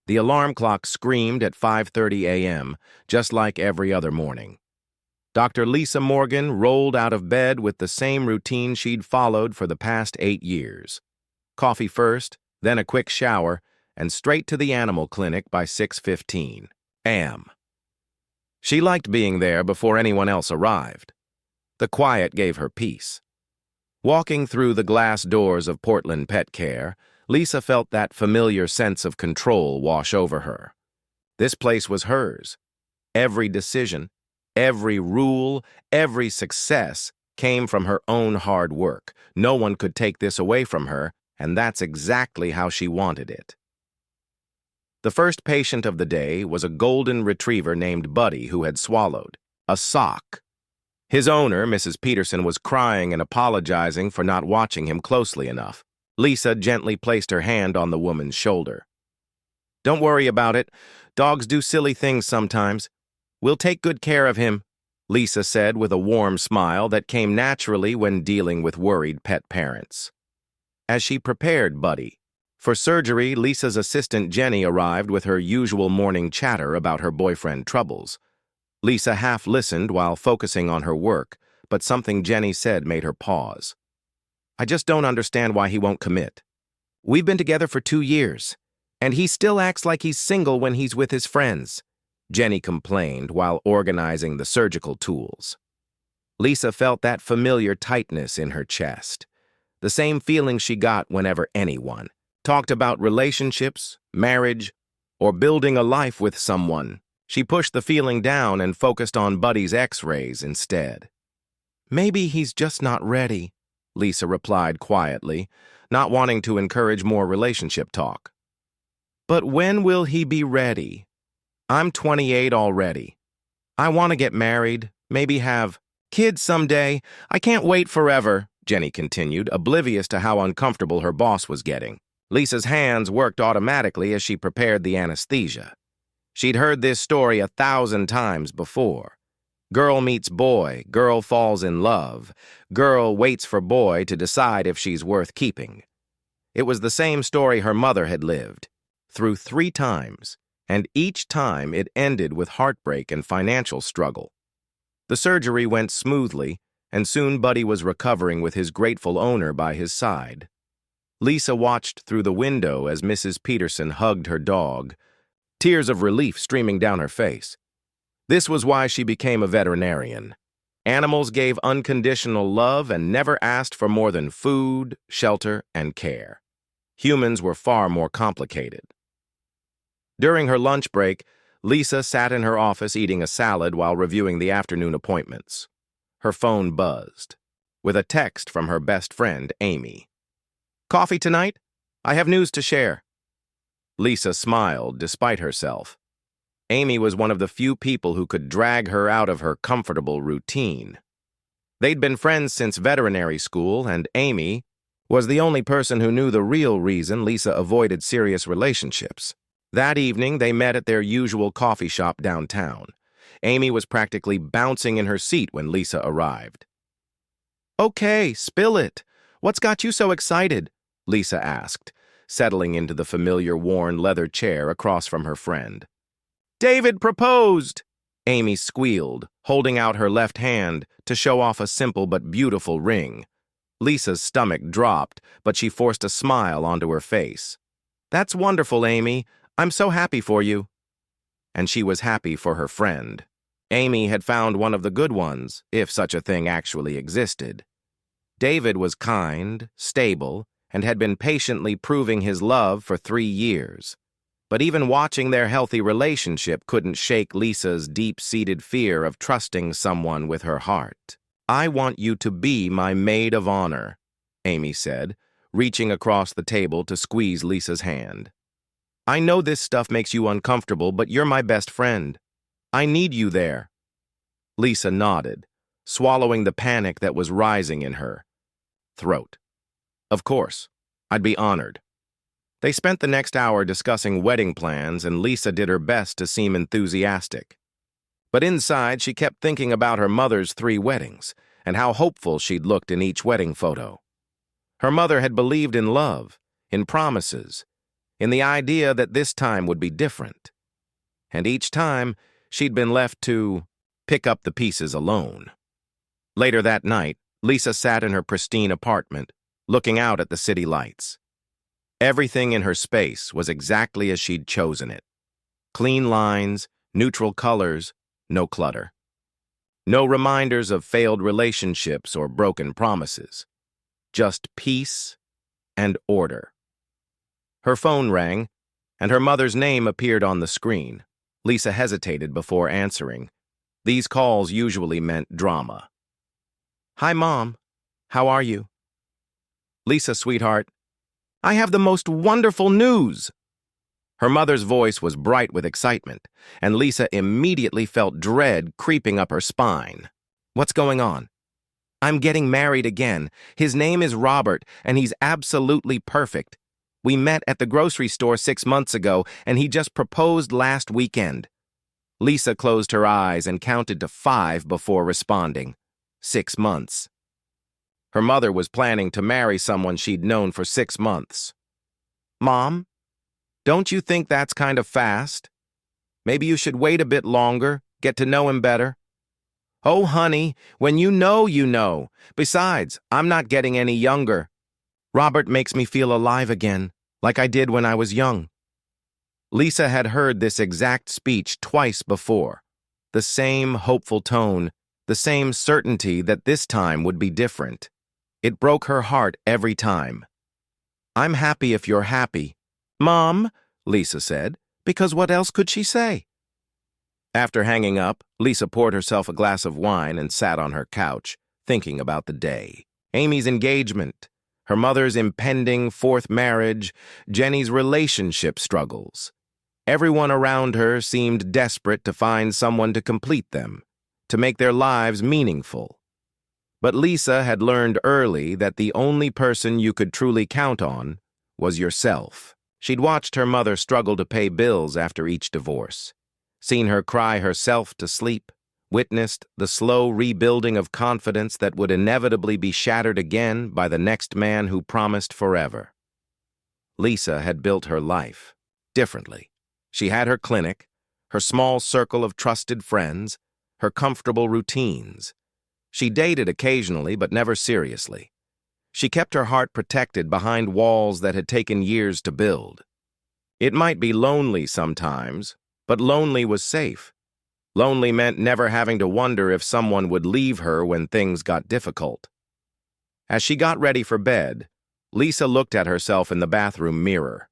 The alarm clock screamed at 5:30 a.m., just like every other morning. Dr. Lisa Morgan rolled out of bed with the same routine she'd followed for the past 8 years. Coffee first, then a quick shower, and straight to the animal clinic by 6:15 a.m. She liked being there before anyone else arrived. The quiet gave her peace. Walking through the glass doors of Portland Pet Care, Lisa felt that familiar sense of control wash over her. This place was hers. Every decision, every rule, every success came from her own hard work. No one could take this away from her, and that's exactly how she wanted it. The first patient of the day was a golden retriever named Buddy who had swallowed a sock. His owner, Mrs. Peterson, was crying and apologizing for not watching him closely enough. Lisa gently placed her hand on the woman's shoulder. "Don't worry about it. Dogs do silly things sometimes. We'll take good care of him," Lisa said with a warm smile that came naturally when dealing with worried pet parents. As she prepared Buddy for surgery, Lisa's assistant Jenny arrived with her usual morning chatter about her boyfriend troubles. Lisa half listened while focusing on her work, but something Jenny said made her pause. "I just don't understand why he won't commit. We've been together for 2 years, and he still acts like he's single when he's with his friends," Jenny complained while organizing the surgical tools. Lisa felt that familiar tightness in her chest, the same feeling she got whenever anyone talked about relationships, marriage, or building a life with someone. She pushed the feeling down and focused on Buddy's x-rays instead. "Maybe he's just not ready," Lisa replied quietly, not wanting to encourage more relationship talk. "But when will he be ready? I'm 28 already. I want to get married, maybe have kids someday. I can't wait forever," Jenny continued, oblivious to how uncomfortable her boss was getting. Lisa's hands worked automatically as she prepared the anesthesia. She'd heard this story 1,000 times before. Girl meets boy, girl falls in love, girl waits for boy to decide if she's worth keeping. It was the same story her mother had lived, through 3 times, and each time it ended with heartbreak and financial struggle. The surgery went smoothly, and soon Buddy was recovering with his grateful owner by his side. Lisa watched through the window as Mrs. Peterson hugged her dog, tears of relief streaming down her face. This was why she became a veterinarian. Animals gave unconditional love and never asked for more than food, shelter, and care. Humans were far more complicated. During her lunch break, Lisa sat in her office eating a salad while reviewing the afternoon appointments. Her phone buzzed, with a text from her best friend, Amy. "Coffee tonight? I have news to share." Lisa smiled despite herself. Amy was one of the few people who could drag her out of her comfortable routine. They'd been friends since veterinary school, and Amy was the only person who knew the real reason Lisa avoided serious relationships. That evening, they met at their usual coffee shop downtown. Amy was practically bouncing in her seat when Lisa arrived. "Okay, spill it. What's got you so excited?" Lisa asked, settling into the familiar worn leather chair across from her friend. "David proposed!" Amy squealed, holding out her left hand to show off a simple but beautiful ring. Lisa's stomach dropped, but she forced a smile onto her face. "That's wonderful, Amy. I'm so happy for you." And she was happy for her friend. Amy had found one of the good ones, if such a thing actually existed. David was kind, stable, and had been patiently proving his love for 3 years. But even watching their healthy relationship couldn't shake Lisa's deep-seated fear of trusting someone with her heart. "I want you to be my maid of honor," Amy said, reaching across the table to squeeze Lisa's hand. "I know this stuff makes you uncomfortable, but you're my best friend. I need you there." Lisa nodded, swallowing the panic that was rising in her throat. "Of course, I'd be honored." They spent the next hour discussing wedding plans, and Lisa did her best to seem enthusiastic. But inside, she kept thinking about her mother's 3 weddings and how hopeful she'd looked in each wedding photo. Her mother had believed in love, in promises, in the idea that this time would be different. And each time, she'd been left to pick up the pieces alone. Later that night, Lisa sat in her pristine apartment, looking out at the city lights. Everything in her space was exactly as she'd chosen it. Clean lines, neutral colors, no clutter. No reminders of failed relationships or broken promises. Just peace and order. Her phone rang, and her mother's name appeared on the screen. Lisa hesitated before answering. These calls usually meant drama. "Hi, Mom. How are you?" "Lisa, sweetheart, I have the most wonderful news." Her mother's voice was bright with excitement, and Lisa immediately felt dread creeping up her spine. "What's going on?" "I'm getting married again. His name is Robert, and he's absolutely perfect. We met at the grocery store 6 months ago, and he just proposed last weekend." Lisa closed her eyes and counted to 5 before responding. 6 months. Her mother was planning to marry someone she'd known for 6 months. "Mom, don't you think that's kind of fast? Maybe you should wait a bit longer, get to know him better." "Oh, honey, when you know, you know. Besides, I'm not getting any younger. Robert makes me feel alive again, like I did when I was young." Lisa had heard this exact speech twice before. The same hopeful tone, the same certainty that this time would be different. It broke her heart every time. "I'm happy if you're happy." "Mom," Lisa said, because what else could she say? After hanging up, Lisa poured herself a glass of wine and sat on her couch, thinking about the day. Amy's engagement, her mother's impending 4th marriage, Jenny's relationship struggles. Everyone around her seemed desperate to find someone to complete them, to make their lives meaningful. But Lisa had learned early that the only person you could truly count on was yourself. She'd watched her mother struggle to pay bills after each divorce, seen her cry herself to sleep, witnessed the slow rebuilding of confidence that would inevitably be shattered again by the next man who promised forever. Lisa had built her life differently. She had her clinic, her small circle of trusted friends, her comfortable routines. She dated occasionally, but never seriously. She kept her heart protected behind walls that had taken years to build. It might be lonely sometimes, but lonely was safe. Lonely meant never having to wonder if someone would leave her when things got difficult. As she got ready for bed, Lisa looked at herself in the bathroom mirror.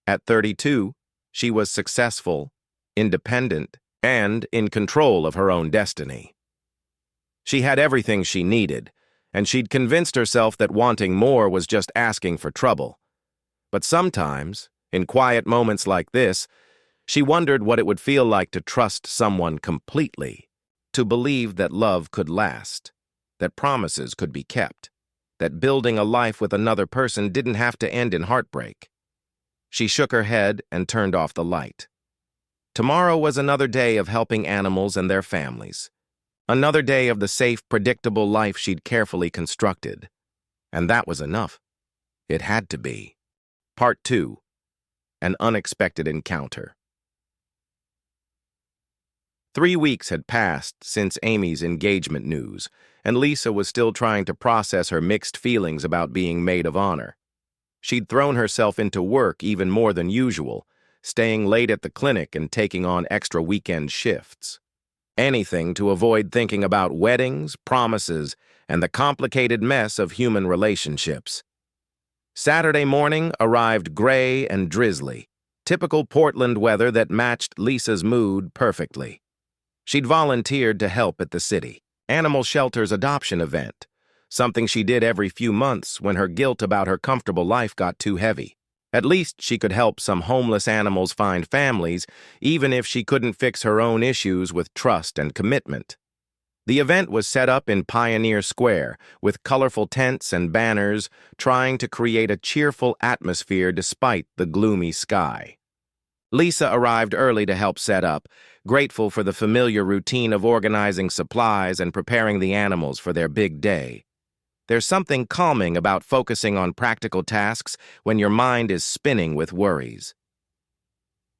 At 32, she was successful, independent, and in control of her own destiny. She had everything she needed, and she'd convinced herself that wanting more was just asking for trouble. But sometimes, in quiet moments like this, she wondered what it would feel like to trust someone completely, to believe that love could last, that promises could be kept, that building a life with another person didn't have to end in heartbreak. She shook her head and turned off the light. Tomorrow was another day of helping animals and their families. Another day of the safe, predictable life she'd carefully constructed. And that was enough. It had to be. Part 2. An Unexpected Encounter. 3 weeks had passed since Amy's engagement news, and Lisa was still trying to process her mixed feelings about being maid of honor. She'd thrown herself into work even more than usual, staying late at the clinic and taking on extra weekend shifts. Anything to avoid thinking about weddings, promises, and the complicated mess of human relationships. Saturday morning arrived gray and drizzly, typical Portland weather that matched Lisa's mood perfectly. She'd volunteered to help at the city animal shelter's adoption event, something she did every few months when her guilt about her comfortable life got too heavy. At least she could help some homeless animals find families, even if she couldn't fix her own issues with trust and commitment. The event was set up in Pioneer Square, with colorful tents and banners, trying to create a cheerful atmosphere despite the gloomy sky. Lisa arrived early to help set up, grateful for the familiar routine of organizing supplies and preparing the animals for their big day. There's something calming about focusing on practical tasks when your mind is spinning with worries.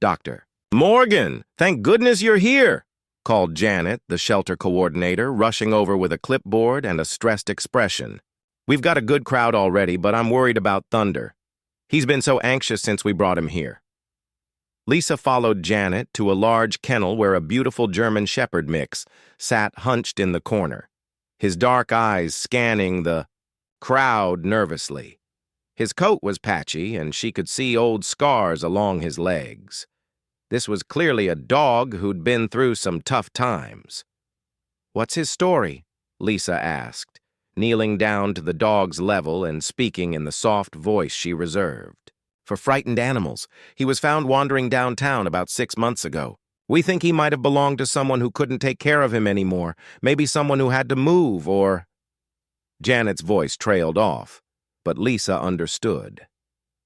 Doctor. Morgan, thank goodness you're here, called Janet, the shelter coordinator, rushing over with a clipboard and a stressed expression. We've got a good crowd already, but I'm worried about Thunder. He's been so anxious since we brought him here. Lisa followed Janet to a large kennel where a beautiful German Shepherd mix sat hunched in the corner, his dark eyes scanning the crowd nervously. His coat was patchy, and she could see old scars along his legs. This was clearly a dog who'd been through some tough times. What's his story? Lisa asked, kneeling down to the dog's level and speaking in the soft voice she reserved. For frightened animals, he was found wandering downtown about 6 months ago. We think he might have belonged to someone who couldn't take care of him anymore, maybe someone who had to move or... Janet's voice trailed off, but Lisa understood.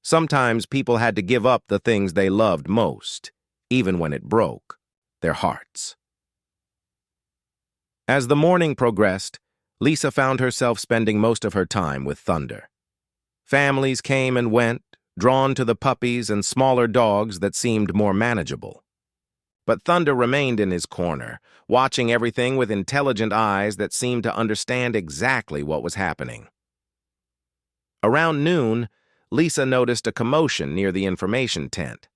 Sometimes people had to give up the things they loved most, even when it broke their hearts. As the morning progressed, Lisa found herself spending most of her time with Thunder. Families came and went, drawn to the puppies and smaller dogs that seemed more manageable. But Thunder remained in his corner, watching everything with intelligent eyes that seemed to understand exactly what was happening. Around noon, Lisa noticed a commotion near the information tent.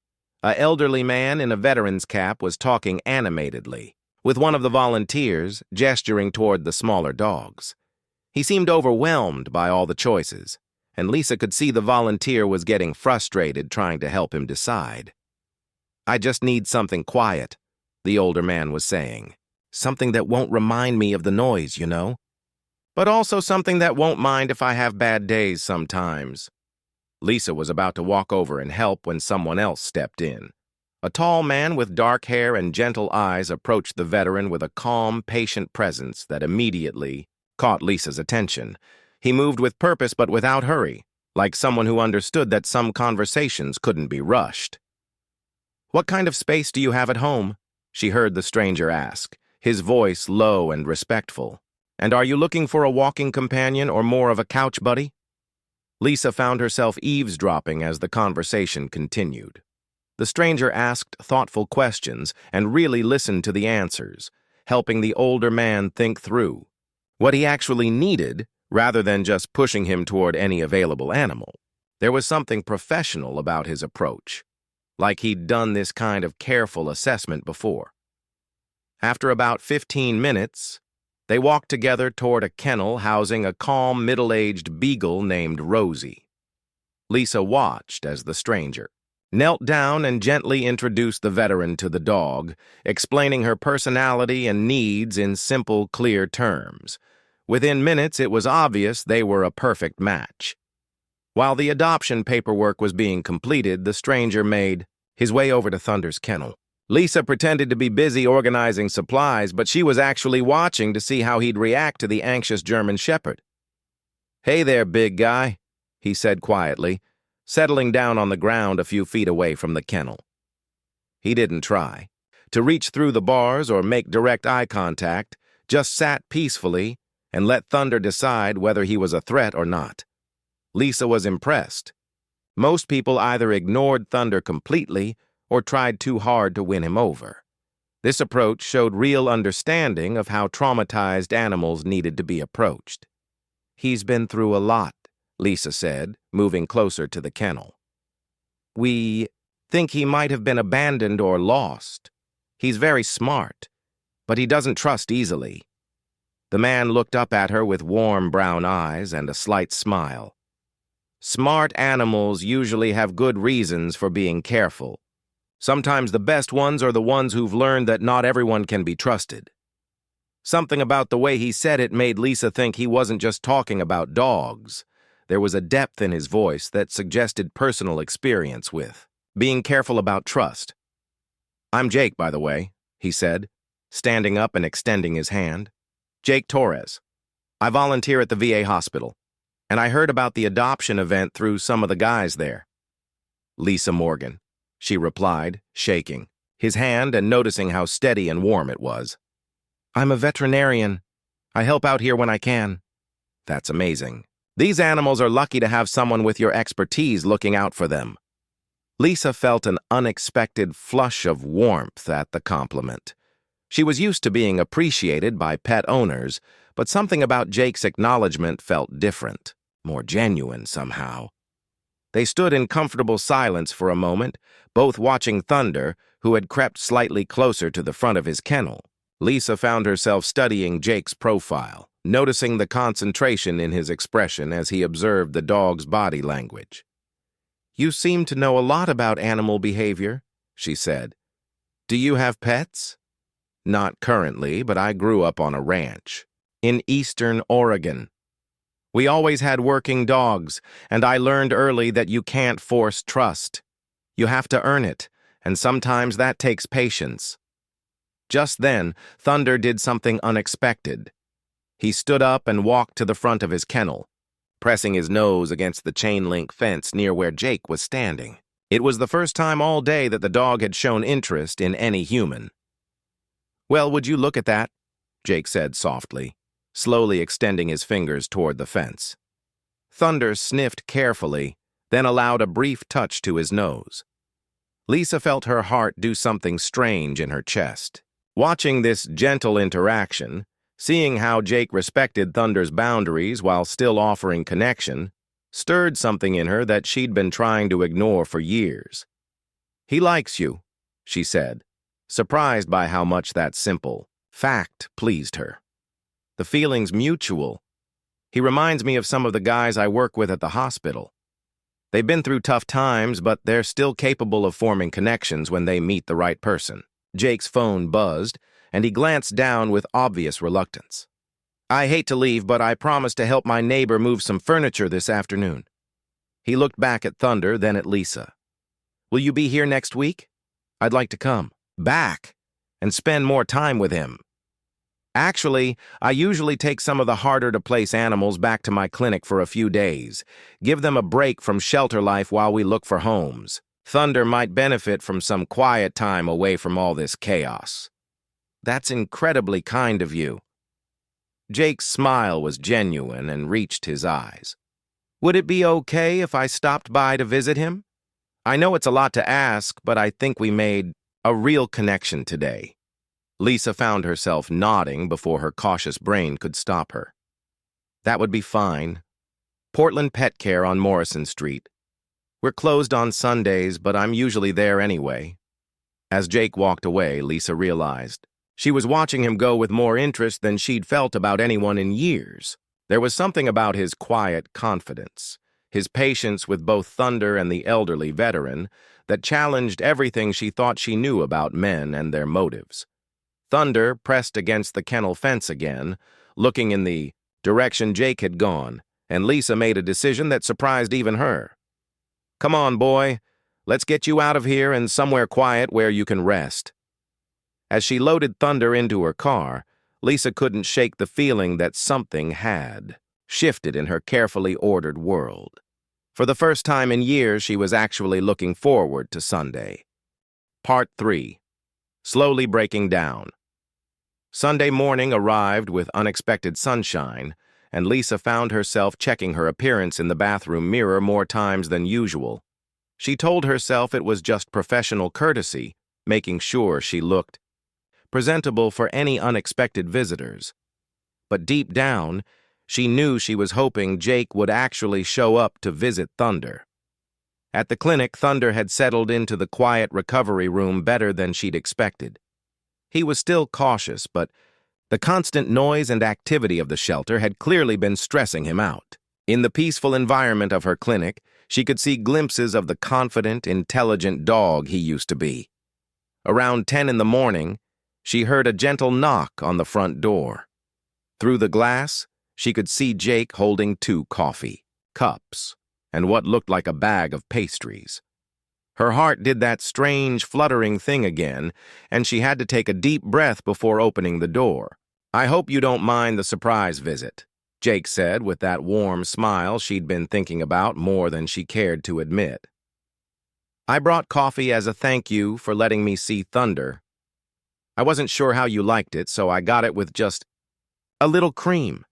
An elderly man in a veteran's cap was talking animatedly, with one of the volunteers gesturing toward the smaller dogs. He seemed overwhelmed by all the choices, and Lisa could see the volunteer was getting frustrated trying to help him decide. I just need something quiet, the older man was saying. Something that won't remind me of the noise, you know? But also something that won't mind if I have bad days sometimes. Lisa was about to walk over and help when someone else stepped in. A tall man with dark hair and gentle eyes approached the veteran with a calm, patient presence that immediately caught Lisa's attention. He moved with purpose but without hurry, like someone who understood that some conversations couldn't be rushed. What kind of space do you have at home? She heard the stranger ask, his voice low and respectful. And are you looking for a walking companion or more of a couch buddy? Lisa found herself eavesdropping as the conversation continued. The stranger asked thoughtful questions and really listened to the answers, helping the older man think through what he actually needed rather than just pushing him toward any available animal. There was something professional about his approach, like he'd done this kind of careful assessment before. After about 15 minutes, they walked together toward a kennel housing a calm, middle-aged beagle named Rosie. Lisa watched as the stranger knelt down and gently introduced the veteran to the dog, explaining her personality and needs in simple, clear terms. Within minutes, it was obvious they were a perfect match. While the adoption paperwork was being completed, the stranger made his way over to Thunder's kennel. Lisa pretended to be busy organizing supplies, but she was actually watching to see how he'd react to the anxious German Shepherd. "Hey there, big guy," he said quietly, settling down on the ground a few feet away from the kennel. He didn't try to reach through the bars or make direct eye contact, just sat peacefully and let Thunder decide whether he was a threat or not. Lisa was impressed. Most people either ignored Thunder completely or tried too hard to win him over. This approach showed real understanding of how traumatized animals needed to be approached. "He's been through a lot," Lisa said, moving closer to the kennel. "We think he might have been abandoned or lost. He's very smart, but he doesn't trust easily." The man looked up at her with warm brown eyes and a slight smile. "Smart animals usually have good reasons for being careful. Sometimes the best ones are the ones who've learned that not everyone can be trusted." Something about the way he said it made Lisa think he wasn't just talking about dogs. There was a depth in his voice that suggested personal experience with being careful about trust. "I'm Jake, by the way," he said, standing up and extending his hand. "Jake Torres. I volunteer at the VA hospital, and I heard about the adoption event through some of the guys there." "Lisa Morgan," she replied, shaking his hand and noticing how steady and warm it was. "I'm a veterinarian. I help out here when I can." That's amazing. These animals are lucky to have someone with your expertise looking out for them. Lisa felt an unexpected flush of warmth at the compliment. She was used to being appreciated by pet owners, but something about Jake's acknowledgement felt different, more genuine somehow. They stood in comfortable silence for a moment, both watching Thunder, who had crept slightly closer to the front of his kennel. Lisa found herself studying Jake's profile, noticing the concentration in his expression as he observed the dog's body language. "You seem to know a lot about animal behavior," she said. "Do you have pets?" "Not currently, but I grew up on a ranch in eastern Oregon. We always had working dogs, and I learned early that you can't force trust. You have to earn it, and sometimes that takes patience." Just then, Thunder did something unexpected. He stood up and walked to the front of his kennel, pressing his nose against the chain-link fence near where Jake was standing. It was the first time all day that the dog had shown interest in any human. "Well, would you look at that?" Jake said softly, slowly extending his fingers toward the fence. Thunder sniffed carefully, then allowed a brief touch to his nose. Lisa felt her heart do something strange in her chest. Watching this gentle interaction, seeing how Jake respected Thunder's boundaries while still offering connection, stirred something in her that she'd been trying to ignore for years. "He likes you," she said, surprised by how much that simple fact pleased her. "The feeling's mutual. He reminds me of some of the guys I work with at the hospital. They've been through tough times, but they're still capable of forming connections when they meet the right person." Jake's phone buzzed, and he glanced down with obvious reluctance. "I hate to leave, but I promised to help my neighbor move some furniture this afternoon." He looked back at Thunder, then at Lisa. "Will you be here next week? I'd like to come back and spend more time with him. Actually, I usually take some of the harder-to-place animals back to my clinic for a few days, give them a break from shelter life while we look for homes. Thunder might benefit from some quiet time away from all this chaos." "That's incredibly kind of you." Jake's smile was genuine and reached his eyes. "Would it be okay if I stopped by to visit him? I know it's a lot to ask, but I think we made a real connection today." Lisa found herself nodding before her cautious brain could stop her. "That would be fine. Portland Pet Care on Morrison Street. We're closed on Sundays, but I'm usually there anyway." As Jake walked away, Lisa realized she was watching him go with more interest than she'd felt about anyone in years. There was something about his quiet confidence, his patience with both Thunder and the elderly veteran, that challenged everything she thought she knew about men and their motives. Thunder pressed against the kennel fence again, looking in the direction Jake had gone, and Lisa made a decision that surprised even her. "Come on, boy. Let's get you out of here and somewhere quiet where you can rest." As she loaded Thunder into her car, Lisa couldn't shake the feeling that something had shifted in her carefully ordered world. For the first time in years, she was actually looking forward to Sunday. Part 3. Slowly breaking down. Sunday morning arrived with unexpected sunshine, and Lisa found herself checking her appearance in the bathroom mirror more times than usual. She told herself it was just professional courtesy, making sure she looked presentable for any unexpected visitors. But deep down, she knew she was hoping Jake would actually show up to visit Thunder. At the clinic, Thunder had settled into the quiet recovery room better than she'd expected. He was still cautious, but the constant noise and activity of the shelter had clearly been stressing him out. In the peaceful environment of her clinic, she could see glimpses of the confident, intelligent dog he used to be. Around 10 in the morning, she heard a gentle knock on the front door. Through the glass, she could see Jake holding 2 coffee cups and what looked like a bag of pastries. Her heart did that strange, fluttering thing again, and she had to take a deep breath before opening the door. "I hope you don't mind the surprise visit," Jake said with that warm smile she'd been thinking about more than she cared to admit. "I brought coffee as a thank you for letting me see Thunder. I wasn't sure how you liked it, so I got it with just a little cream."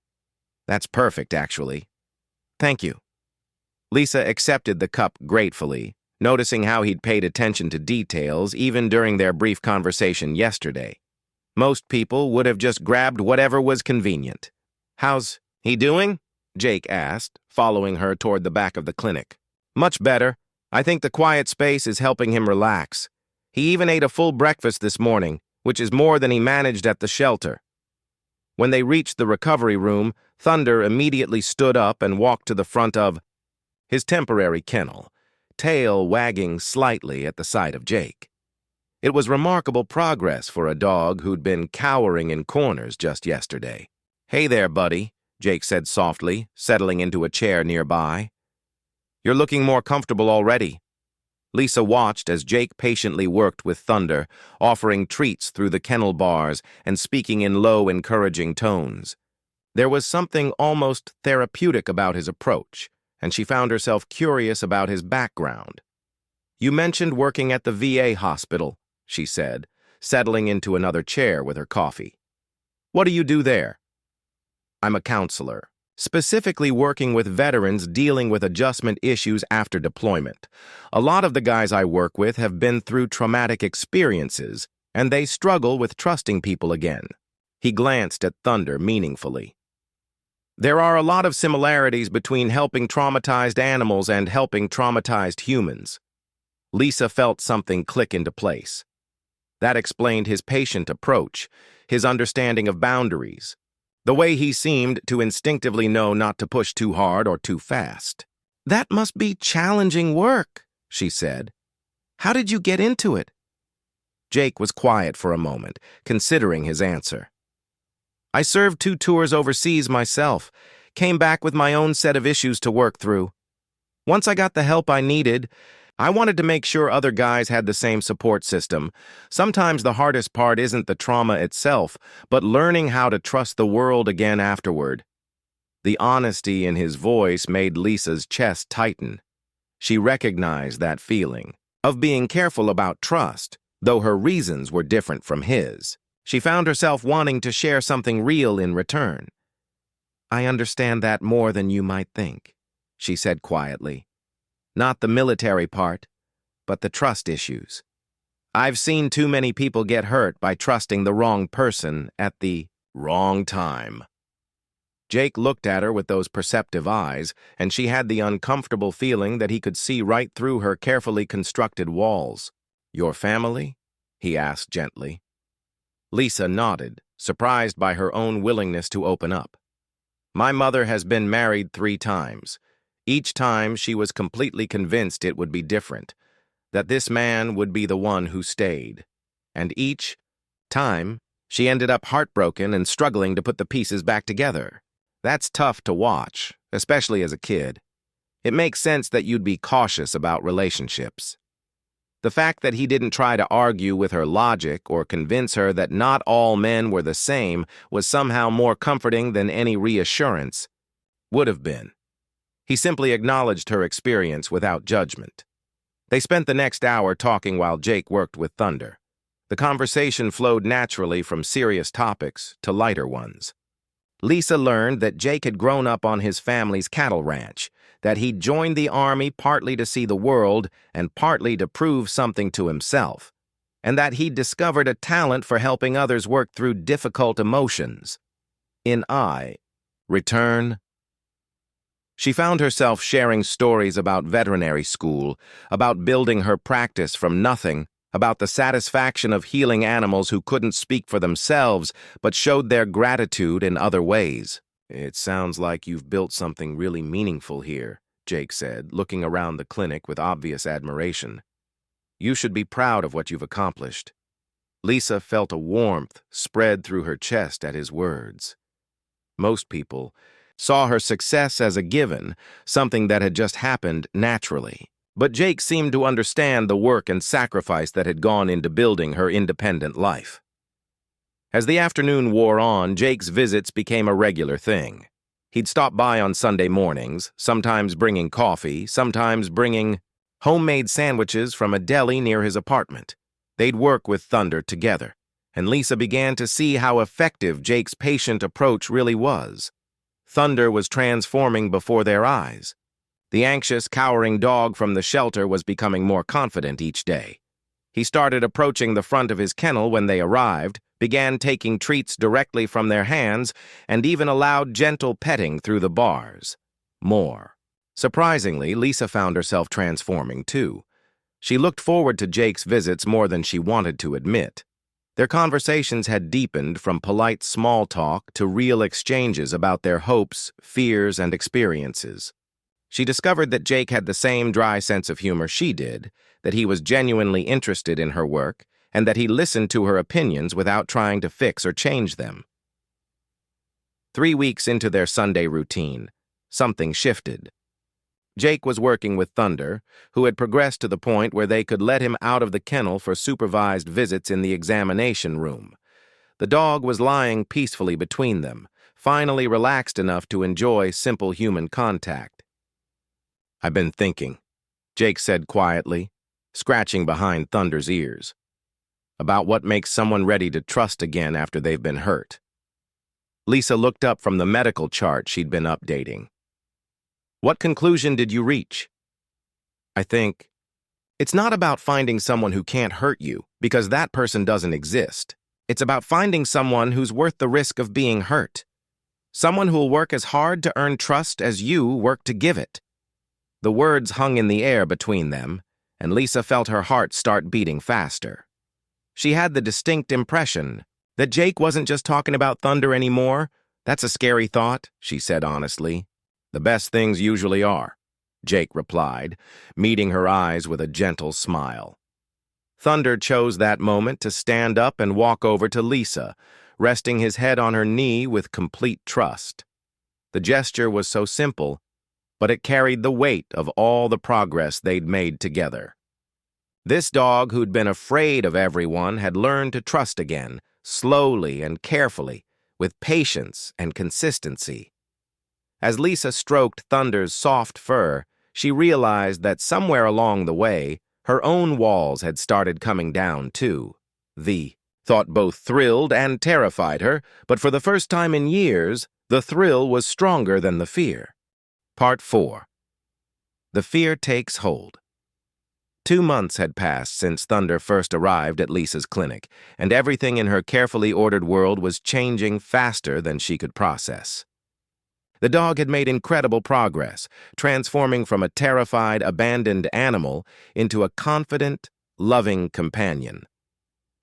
That's perfect, actually. Thank you. Lisa accepted the cup gratefully, noticing how he'd paid attention to details even during their brief conversation yesterday. Most people would have just grabbed whatever was convenient. "How's he doing?" Jake asked, following her toward the back of the clinic. "Much better. I think the quiet space is helping him relax. He even ate a full breakfast this morning, which is more than he managed at the shelter." When they reached the recovery room, Thunder immediately stood up and walked to the front of his temporary kennel, tail wagging slightly at the sight of Jake. It was remarkable progress for a dog who'd been cowering in corners just yesterday. "Hey there, buddy," Jake said softly, settling into a chair nearby. "You're looking more comfortable already." Lisa watched as Jake patiently worked with Thunder, offering treats through the kennel bars and speaking in low, encouraging tones. There was something almost therapeutic about his approach, and she found herself curious about his background. "You mentioned working at the VA hospital," she said, settling into another chair with her coffee. "What do you do there?" "I'm a counselor, specifically working with veterans dealing with adjustment issues after deployment. A lot of the guys I work with have been through traumatic experiences, and they struggle with trusting people again." He glanced at Thunder meaningfully. "There are a lot of similarities between helping traumatized animals and helping traumatized humans." Lisa felt something click into place. That explained his patient approach, his understanding of boundaries, the way he seemed to instinctively know not to push too hard or too fast. "That must be challenging work," she said. "How did you get into it?" Jake was quiet for a moment, considering his answer. "I served 2 tours overseas myself, came back with my own set of issues to work through. Once I got the help I needed, I wanted to make sure other guys had the same support system. Sometimes the hardest part isn't the trauma itself, but learning how to trust the world again afterward." The honesty in his voice made Lisa's chest tighten. She recognized that feeling of being careful about trust, though her reasons were different from his. She found herself wanting to share something real in return. "I understand that more than you might think," she said quietly. "Not the military part, but the trust issues. I've seen too many people get hurt by trusting the wrong person at the wrong time." Jake looked at her with those perceptive eyes, and she had the uncomfortable feeling that he could see right through her carefully constructed walls. "Your family?" he asked gently. Lisa nodded, surprised by her own willingness to open up. "My mother has been married 3 times. Each time she was completely convinced it would be different, that this man would be the one who stayed. And each time, she ended up heartbroken and struggling to put the pieces back together. That's tough to watch, especially as a kid. It makes sense that you'd be cautious about relationships." The fact that he didn't try to argue with her logic or convince her that not all men were the same was somehow more comforting than any reassurance would have been. He simply acknowledged her experience without judgment. They spent the next hour talking while Jake worked with Thunder. The conversation flowed naturally from serious topics to lighter ones. Lisa learned that Jake had grown up on his family's cattle ranch, that he'd joined the army partly to see the world and partly to prove something to himself, and that he'd discovered a talent for helping others work through difficult emotions. In return, she found herself sharing stories about veterinary school, about building her practice from nothing, about the satisfaction of healing animals who couldn't speak for themselves but showed their gratitude in other ways. "It sounds like you've built something really meaningful here," Jake said, looking around the clinic with obvious admiration. "You should be proud of what you've accomplished." Lisa felt a warmth spread through her chest at his words. Most people saw her success as a given, something that had just happened naturally. But Jake seemed to understand the work and sacrifice that had gone into building her independent life. As the afternoon wore on, Jake's visits became a regular thing. He'd stop by on Sunday mornings, sometimes bringing coffee, sometimes bringing homemade sandwiches from a deli near his apartment. They'd work with Thunder together, and Lisa began to see how effective Jake's patient approach really was. Thunder was transforming before their eyes. The anxious, cowering dog from the shelter was becoming more confident each day. He started approaching the front of his kennel when they arrived, began taking treats directly from their hands, and even allowed gentle petting through the bars. More. Surprisingly, Lisa found herself transforming too. She looked forward to Jake's visits more than she wanted to admit. Their conversations had deepened from polite small talk to real exchanges about their hopes, fears, and experiences. She discovered that Jake had the same dry sense of humor she did, that he was genuinely interested in her work, and that he listened to her opinions without trying to fix or change them. 3 weeks into their Sunday routine, something shifted. Jake was working with Thunder, who had progressed to the point where they could let him out of the kennel for supervised visits in the examination room. The dog was lying peacefully between them, finally relaxed enough to enjoy simple human contact. "I've been thinking," Jake said quietly, scratching behind Thunder's ears, "about what makes someone ready to trust again after they've been hurt." Lisa looked up from the medical chart she'd been updating. "What conclusion did you reach?" "I think it's not about finding someone who can't hurt you, because that person doesn't exist. It's about finding someone who's worth the risk of being hurt. Someone who'll work as hard to earn trust as you work to give it." The words hung in the air between them, and Lisa felt her heart start beating faster. She had the distinct impression that Jake wasn't just talking about Thunder anymore. "That's a scary thought," she said honestly. "The best things usually are," Jake replied, meeting her eyes with a gentle smile. Thunder chose that moment to stand up and walk over to Lisa, resting his head on her knee with complete trust. The gesture was so simple, but it carried the weight of all the progress they'd made together. This dog, who'd been afraid of everyone, had learned to trust again, slowly and carefully, with patience and consistency. As Lisa stroked Thunder's soft fur, she realized that somewhere along the way, her own walls had started coming down too. The thought both thrilled and terrified her, but for the first time in years, the thrill was stronger than the fear. Part 4. The fear takes hold. 2 months had passed since Thunder first arrived at Lisa's clinic, and everything in her carefully ordered world was changing faster than she could process. The dog had made incredible progress, transforming from a terrified, abandoned animal into a confident, loving companion.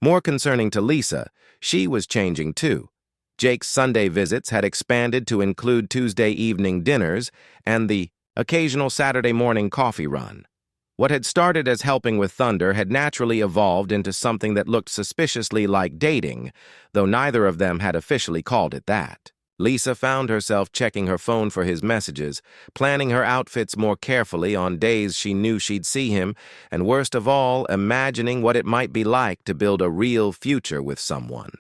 More concerning to Lisa, she was changing too. Jake's Sunday visits had expanded to include Tuesday evening dinners and the occasional Saturday morning coffee run. What had started as helping with Thunder had naturally evolved into something that looked suspiciously like dating, though neither of them had officially called it that. Lisa found herself checking her phone for his messages, planning her outfits more carefully on days she knew she'd see him, and worst of all, imagining what it might be like to build a real future with someone.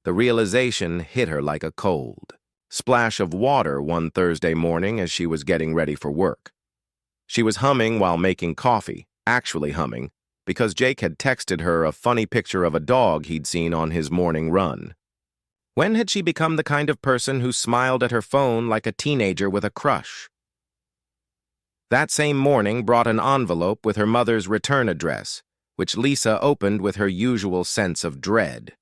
The realization hit her like a cold splash of water one Thursday morning as she was getting ready for work. She was humming while making coffee, actually humming, because Jake had texted her a funny picture of a dog he'd seen on his morning run. When had she become the kind of person who smiled at her phone like a teenager with a crush? That same morning brought an envelope with her mother's return address, which Lisa opened with her usual sense of dread.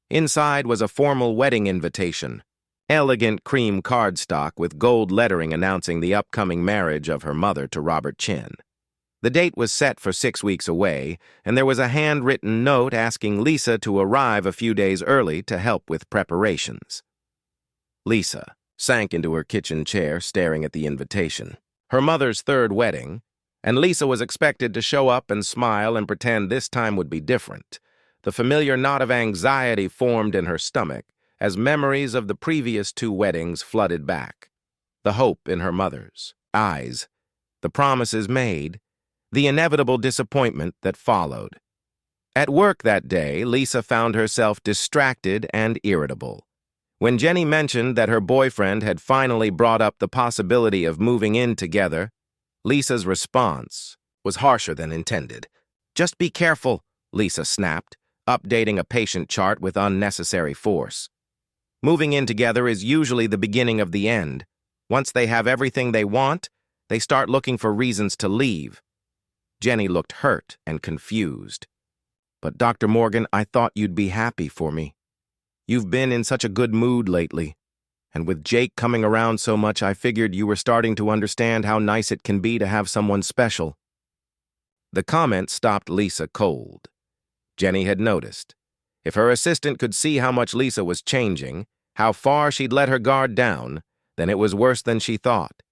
Inside was a formal wedding invitation, elegant cream cardstock with gold lettering announcing the upcoming marriage of her mother to Robert Chin. The date was set for 6 weeks away, and there was a handwritten note asking Lisa to arrive a few days early to help with preparations. Lisa sank into her kitchen chair, staring at the invitation. Her mother's 3rd wedding, and Lisa was expected to show up and smile and pretend this time would be different. The familiar knot of anxiety formed in her stomach as memories of the previous 2 weddings flooded back. The hope in her mother's eyes, the promises made, the inevitable disappointment that followed. At work that day, Lisa found herself distracted and irritable. When Jenny mentioned that her boyfriend had finally brought up the possibility of moving in together, Lisa's response was harsher than intended. "Just be careful," Lisa snapped, updating a patient chart with unnecessary force. Moving in together is usually the beginning of the end. Once they have everything they want, they start looking for reasons to leave. Jenny looked hurt and confused. But Dr. Morgan, I thought you'd be happy for me. You've been in such a good mood lately. And with Jake coming around so much, I figured you were starting to understand how nice it can be to have someone special. The comment stopped Lisa cold. Jenny had noticed. If her assistant could see how much Lisa was changing, how far she'd let her guard down, then it was worse than she thought.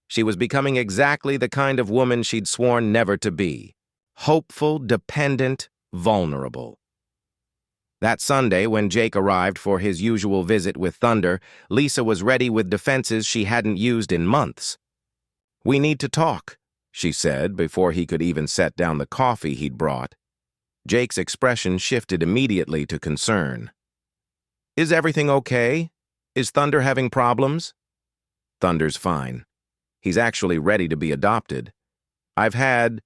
She was becoming exactly the kind of woman she'd sworn never to be. Hopeful, dependent, vulnerable. That Sunday, when Jake arrived for his usual visit with Thunder, Lisa was ready with defenses she hadn't used in months. "We need to talk," she said before he could even set down the coffee he'd brought. Jake's expression shifted immediately to concern. "Is everything okay? Is Thunder having problems?" "Thunder's fine. He's actually ready to be adopted. I've had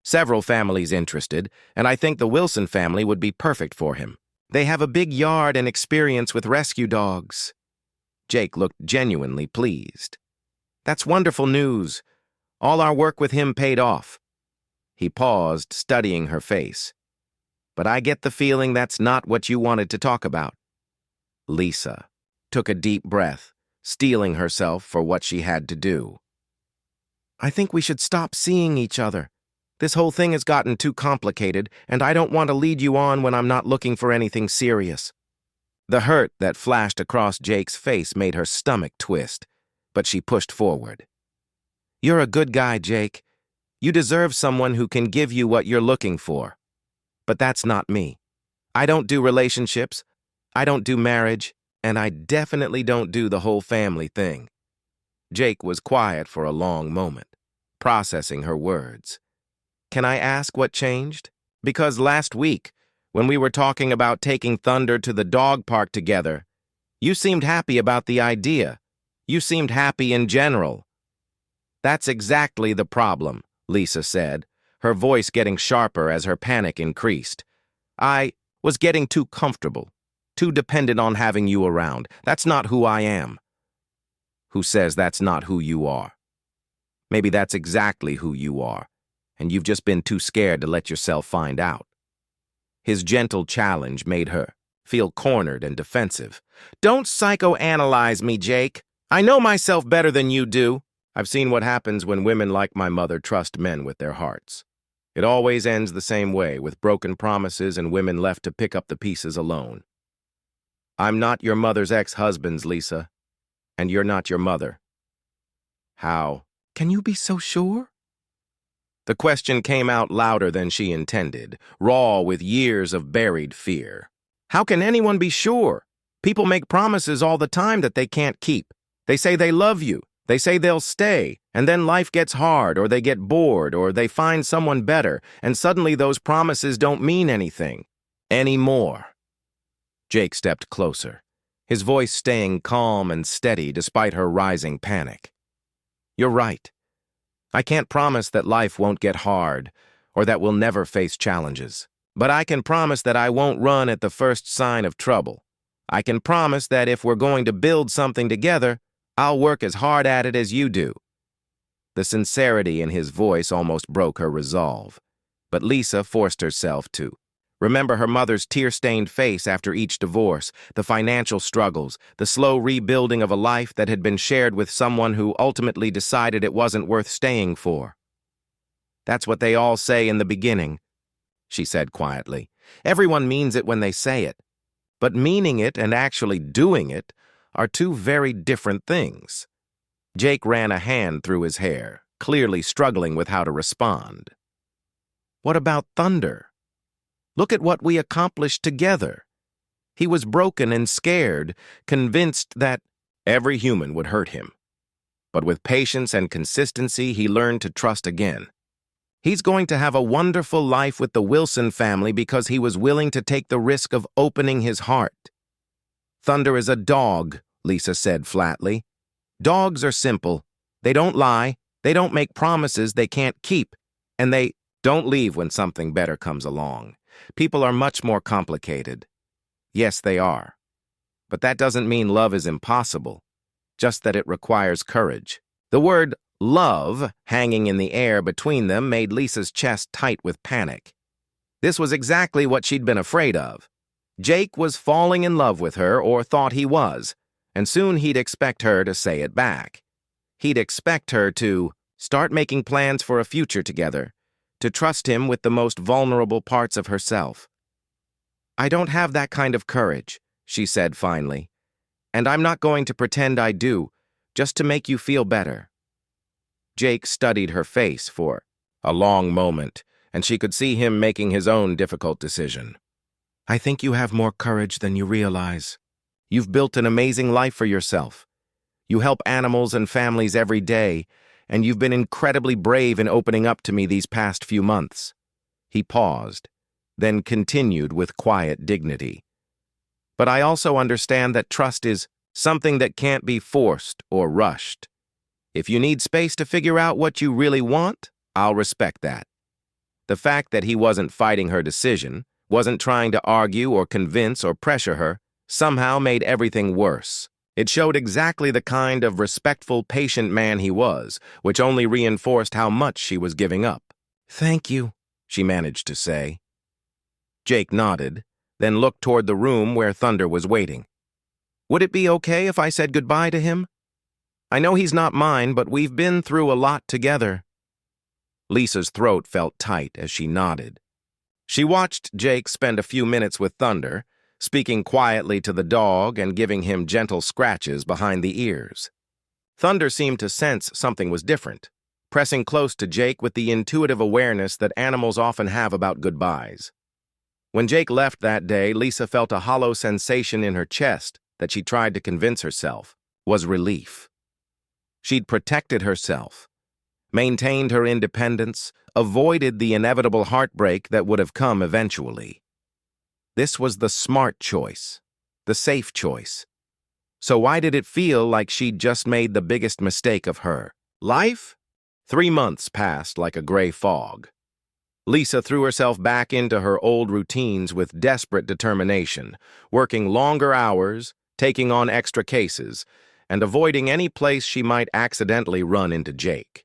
several families interested, and I think the Wilson family would be perfect for him. They have a big yard and experience with rescue dogs." Jake looked genuinely pleased. "That's wonderful news. All our work with him paid off." He paused, studying her face. "But I get the feeling that's not what you wanted to talk about." Lisa took a deep breath, steeling herself for what she had to do. "I think we should stop seeing each other. This whole thing has gotten too complicated, and I don't want to lead you on when I'm not looking for anything serious." The hurt that flashed across Jake's face made her stomach twist, but she pushed forward. "You're a good guy, Jake. You deserve someone who can give you what you're looking for. But that's not me. I don't do relationships, I don't do marriage, and I definitely don't do the whole family thing." Jake was quiet for a long moment, processing her words. "Can I ask what changed? Because last week, when we were talking about taking Thunder to the dog park together, you seemed happy about the idea. You seemed happy in general." "That's exactly the problem," Lisa said, her voice getting sharper as her panic increased. "I was getting too comfortable, too dependent on having you around. That's not who I am." "Who says that's not who you are? Maybe that's exactly who you are, and you've just been too scared to let yourself find out." His gentle challenge made her feel cornered and defensive. "Don't psychoanalyze me, Jake. I know myself better than you do. I've seen what happens when women like my mother trust men with their hearts. It always ends the same way, with broken promises and women left to pick up the pieces alone. I'm not your mother's ex-husband, Lisa, and you're not your mother." "How can you be so sure?" The question came out louder than she intended, raw with years of buried fear. "How can anyone be sure? People make promises all the time that they can't keep. They say they love you. They say they'll stay, and then life gets hard, or they get bored, or they find someone better, and suddenly those promises don't mean anything anymore." Jake stepped closer, his voice staying calm and steady despite her rising panic. "You're right. I can't promise that life won't get hard, or that we'll never face challenges. But I can promise that I won't run at the first sign of trouble. I can promise that if we're going to build something together, I'll work as hard at it as you do." The sincerity in his voice almost broke her resolve, but Lisa forced herself to remember her mother's tear-stained face after each divorce, the financial struggles, the slow rebuilding of a life that had been shared with someone who ultimately decided it wasn't worth staying for. "That's what they all say in the beginning," she said quietly. "Everyone means it when they say it. But meaning it and actually doing it are two very different things." Jake ran a hand through his hair, clearly struggling with how to respond. "What about Thunder? Look at what we accomplished together." He was broken and scared, convinced that every human would hurt him. But with patience and consistency, he learned to trust again. He's going to have a wonderful life with the Wilson family because he was willing to take the risk of opening his heart. "Thunder is a dog," Lisa said flatly. "Dogs are simple. They don't lie, they don't make promises they can't keep, and they don't leave when something better comes along. People are much more complicated." "Yes, they are. But that doesn't mean love is impossible, just that it requires courage. The word love hanging in the air between them made Lisa's chest tight with panic. This was exactly what she'd been afraid of. Jake was falling in love with her, or thought he was, and soon he'd expect her to say it back. He'd expect her to start making plans for a future together, to trust him with the most vulnerable parts of herself. "I don't have that kind of courage," she said finally, "and I'm not going to pretend I do, just to make you feel better." Jake studied her face for a long moment, and she could see him making his own difficult decision. "I think you have more courage than you realize. You've built an amazing life for yourself. You help animals and families every day, and you've been incredibly brave in opening up to me these past few months." He paused, then continued with quiet dignity. "But I also understand that trust is something that can't be forced or rushed. If you need space to figure out what you really want, I'll respect that." The fact that he wasn't fighting her decision, wasn't trying to argue or convince or pressure her, somehow made everything worse. It showed exactly the kind of respectful, patient man he was, which only reinforced how much she was giving up. "Thank you," she managed to say. Jake nodded, then looked toward the room where Thunder was waiting. "Would it be okay if I said goodbye to him? I know he's not mine, but we've been through a lot together." Lisa's throat felt tight as she nodded. She watched Jake spend a few minutes with Thunder, speaking quietly to the dog and giving him gentle scratches behind the ears. Thunder seemed to sense something was different, pressing close to Jake with the intuitive awareness that animals often have about goodbyes. When Jake left that day, Lisa felt a hollow sensation in her chest that she tried to convince herself was relief. She'd protected herself, maintained her independence, avoided the inevitable heartbreak that would have come eventually. This was the smart choice, the safe choice. So why did it feel like she'd just made the biggest mistake of her life? 3 months passed like a gray fog. Lisa threw herself back into her old routines with desperate determination, working longer hours, taking on extra cases, and avoiding any place she might accidentally run into Jake.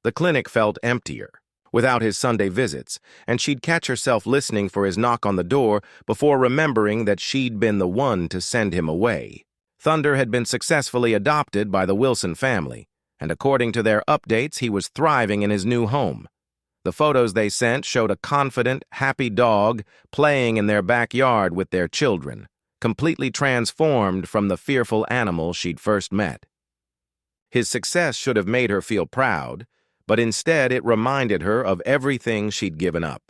The clinic felt emptier, without his Sunday visits, and she'd catch herself listening for his knock on the door before remembering that she'd been the one to send him away. Thunder had been successfully adopted by the Wilson family, and according to their updates, he was thriving in his new home. The photos they sent showed a confident, happy dog playing in their backyard with their children, completely transformed from the fearful animal she'd first met. His success should have made her feel proud, but instead it reminded her of everything she'd given up.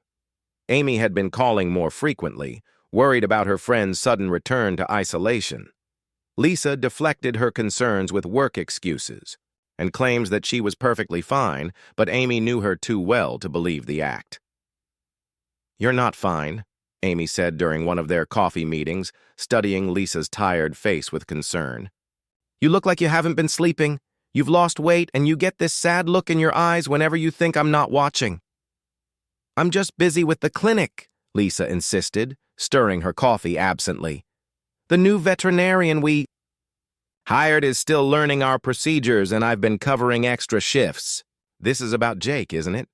Amy had been calling more frequently, worried about her friend's sudden return to isolation. Lisa deflected her concerns with work excuses and claims that she was perfectly fine, but Amy knew her too well to believe the act. "You're not fine," Amy said during one of their coffee meetings, studying Lisa's tired face with concern. "You look like you haven't been sleeping. You've lost weight, and you get this sad look in your eyes whenever you think I'm not watching." "I'm just busy with the clinic," Lisa insisted, stirring her coffee absently. "The new veterinarian we hired is still learning our procedures, and I've been covering extra shifts." "This is about Jake, isn't it?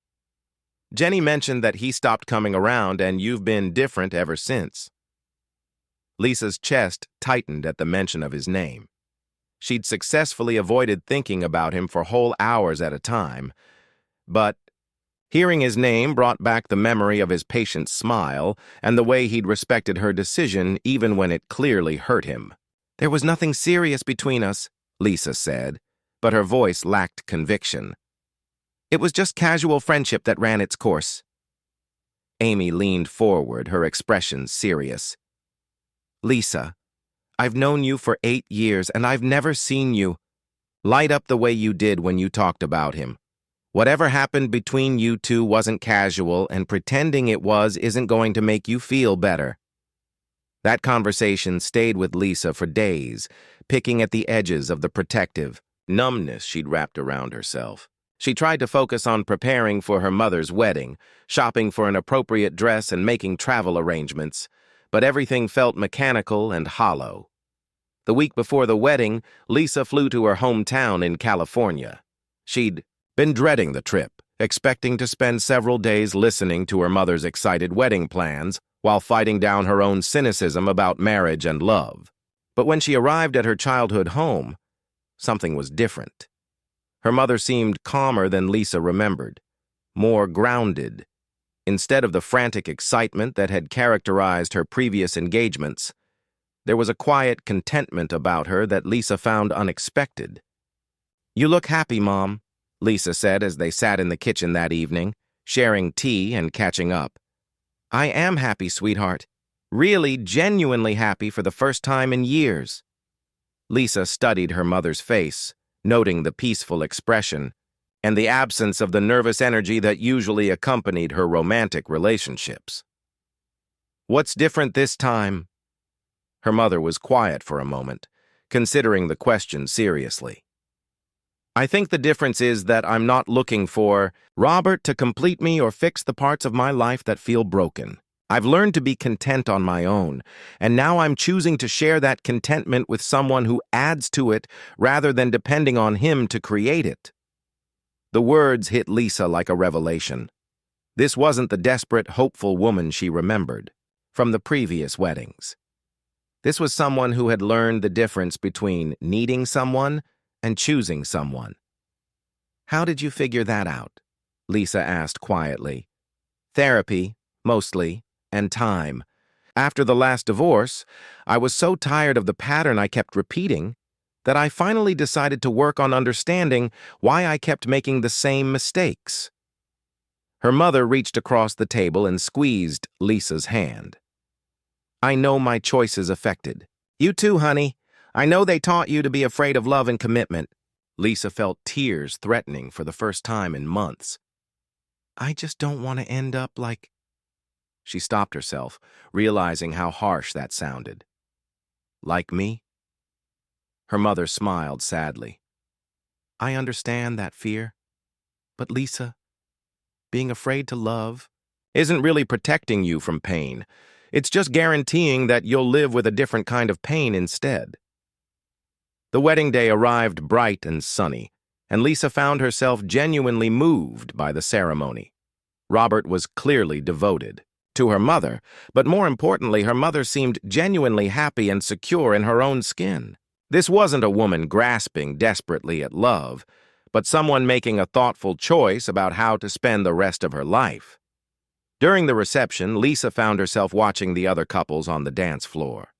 Jenny mentioned that he stopped coming around, and you've been different ever since." Lisa's chest tightened at the mention of his name. She'd successfully avoided thinking about him for whole hours at a time, but hearing his name brought back the memory of his patient smile and the way he'd respected her decision even when it clearly hurt him. "There was nothing serious between us," Lisa said, but her voice lacked conviction. "It was just casual friendship that ran its course." Amy leaned forward, her expression serious. "Lisa, I've known you for 8 years, and I've never seen you light up the way you did when you talked about him. Whatever happened between you two wasn't casual, and pretending it was isn't going to make you feel better." That conversation stayed with Lisa for days, picking at the edges of the protective numbness she'd wrapped around herself. She tried to focus on preparing for her mother's wedding, shopping for an appropriate dress and making travel arrangements, but everything felt mechanical and hollow. The week before the wedding, Lisa flew to her hometown in California. She'd been dreading the trip, expecting to spend several days listening to her mother's excited wedding plans while fighting down her own cynicism about marriage and love. But when she arrived at her childhood home, something was different. Her mother seemed calmer than Lisa remembered, more grounded. Instead of the frantic excitement that had characterized her previous engagements, there was a quiet contentment about her that Lisa found unexpected. "You look happy, Mom," Lisa said as they sat in the kitchen that evening, sharing tea and catching up. "I am happy, sweetheart. Really, genuinely happy for the first time in years." Lisa studied her mother's face, noting the peaceful expression and the absence of the nervous energy that usually accompanied her romantic relationships. "What's different this time?" Her mother was quiet for a moment, considering the question seriously. "I think the difference is that I'm not looking for Robert to complete me or fix the parts of my life that feel broken. I've learned to be content on my own, and now I'm choosing to share that contentment with someone who adds to it rather than depending on him to create it." The words hit Lisa like a revelation. This wasn't the desperate, hopeful woman she remembered from the previous weddings. This was someone who had learned the difference between needing someone and choosing someone. "How did you figure that out?" Lisa asked quietly. "Therapy, mostly, and time. After the last divorce, I was so tired of the pattern I kept repeating that I finally decided to work on understanding why I kept making the same mistakes." Her mother reached across the table and squeezed Lisa's hand. "I know my choices affected. You too, honey. I know they taught you to be afraid of love and commitment." Lisa felt tears threatening for the first time in months. "I just don't want to end up like—" She stopped herself, realizing how harsh that sounded. "Like me?" Her mother smiled sadly. "I understand that fear. But Lisa, being afraid to love isn't really protecting you from pain. It's just guaranteeing that you'll live with a different kind of pain instead." The wedding day arrived bright and sunny, and Lisa found herself genuinely moved by the ceremony. Robert was clearly devoted to her mother, but more importantly, her mother seemed genuinely happy and secure in her own skin. This wasn't a woman grasping desperately at love, but someone making a thoughtful choice about how to spend the rest of her life. During the reception, Lisa found herself watching the other couples on the dance floor.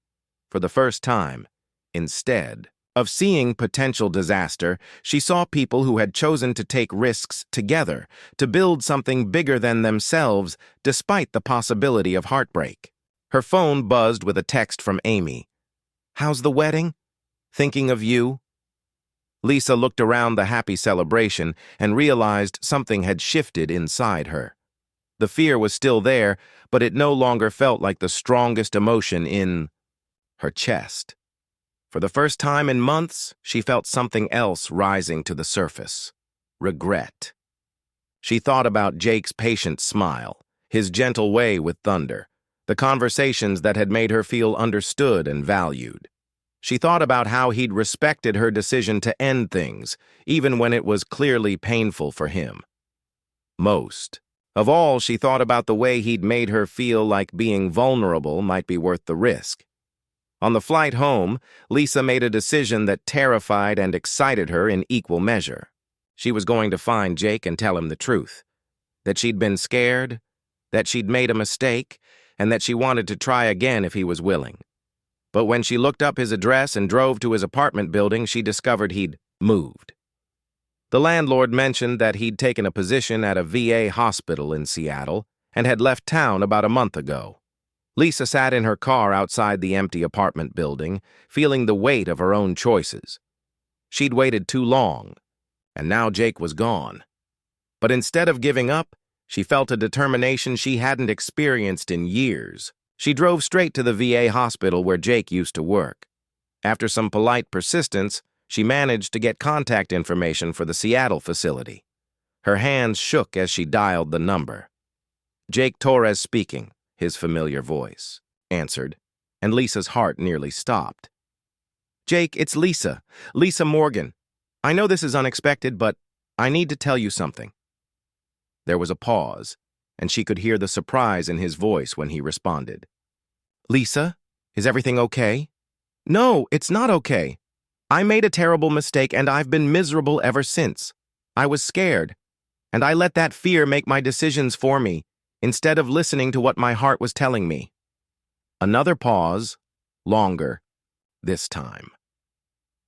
For the first time, instead of seeing potential disaster, she saw people who had chosen to take risks together, to build something bigger than themselves despite the possibility of heartbreak. Her phone buzzed with a text from Amy. "How's the wedding? Thinking of you?" Lisa looked around the happy celebration and realized something had shifted inside her. The fear was still there, but it no longer felt like the strongest emotion in her chest. For the first time in months, she felt something else rising to the surface: regret. She thought about Jake's patient smile, his gentle way with Thunder, the conversations that had made her feel understood and valued. She thought about how he'd respected her decision to end things, even when it was clearly painful for him. Most of all, she thought about the way he'd made her feel like being vulnerable might be worth the risk. On the flight home, Lisa made a decision that terrified and excited her in equal measure. She was going to find Jake and tell him the truth. That she'd been scared, that she'd made a mistake, and that she wanted to try again if he was willing. But when she looked up his address and drove to his apartment building, she discovered he'd moved. The landlord mentioned that he'd taken a position at a VA hospital in Seattle and had left town about a month ago. Lisa sat in her car outside the empty apartment building, feeling the weight of her own choices. She'd waited too long, and now Jake was gone. But instead of giving up, she felt a determination she hadn't experienced in years. She drove straight to the VA hospital where Jake used to work. After some polite persistence, she managed to get contact information for the Seattle facility. Her hands shook as she dialed the number. "Jake Torres speaking," his familiar voice answered, and Lisa's heart nearly stopped. Jake, it's Lisa. Lisa Morgan. I know this is unexpected, but I need to tell you something. There was a pause, and she could hear the surprise in his voice when he responded. Lisa, is everything okay? No, it's not okay. I made a terrible mistake, and I've been miserable ever since. I was scared, and I let that fear make my decisions for me, instead of listening to what my heart was telling me. Another pause, longer, this time.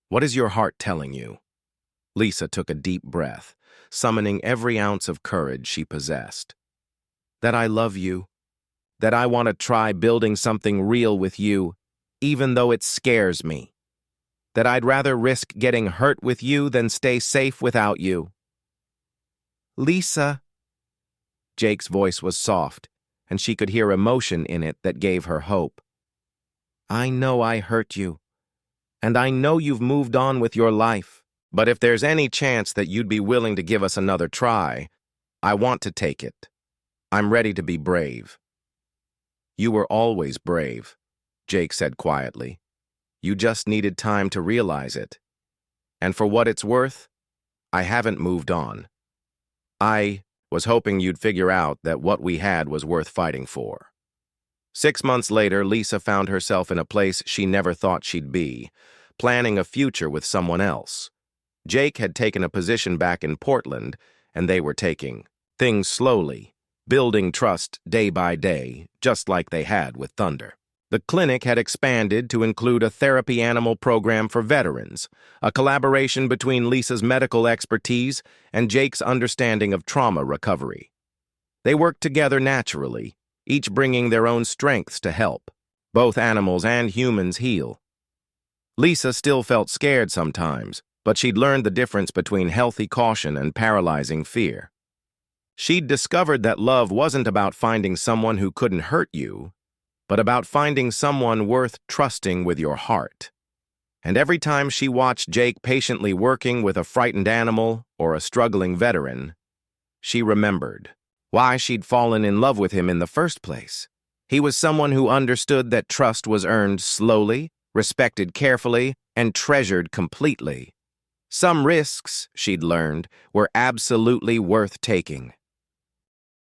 What is your heart telling you? Lisa took a deep breath, summoning every ounce of courage she possessed. That I love you. That I want to try building something real with you, even though it scares me. That I'd rather risk getting hurt with you than stay safe without you. Lisa. Jake's voice was soft, and she could hear emotion in it that gave her hope. I know I hurt you, and I know you've moved on with your life, but if there's any chance that you'd be willing to give us another try, I want to take it. I'm ready to be brave. You were always brave, Jake said quietly. You just needed time to realize it. And for what it's worth, I haven't moved on. I was hoping you'd figure out that what we had was worth fighting for. 6 months later, Lisa found herself in a place she never thought she'd be, planning a future with someone else. Jake had taken a position back in Portland, and they were taking things slowly, building trust day by day, just like they had with Thunder. The clinic had expanded to include a therapy animal program for veterans, a collaboration between Lisa's medical expertise and Jake's understanding of trauma recovery. They worked together naturally, each bringing their own strengths to help both animals and humans heal. Lisa still felt scared sometimes, but she'd learned the difference between healthy caution and paralyzing fear. She'd discovered that love wasn't about finding someone who couldn't hurt you, but about finding someone worth trusting with your heart. And every time she watched Jake patiently working with a frightened animal or a struggling veteran, she remembered why she'd fallen in love with him in the first place. He was someone who understood that trust was earned slowly, respected carefully, and treasured completely. Some risks, she'd learned, were absolutely worth taking.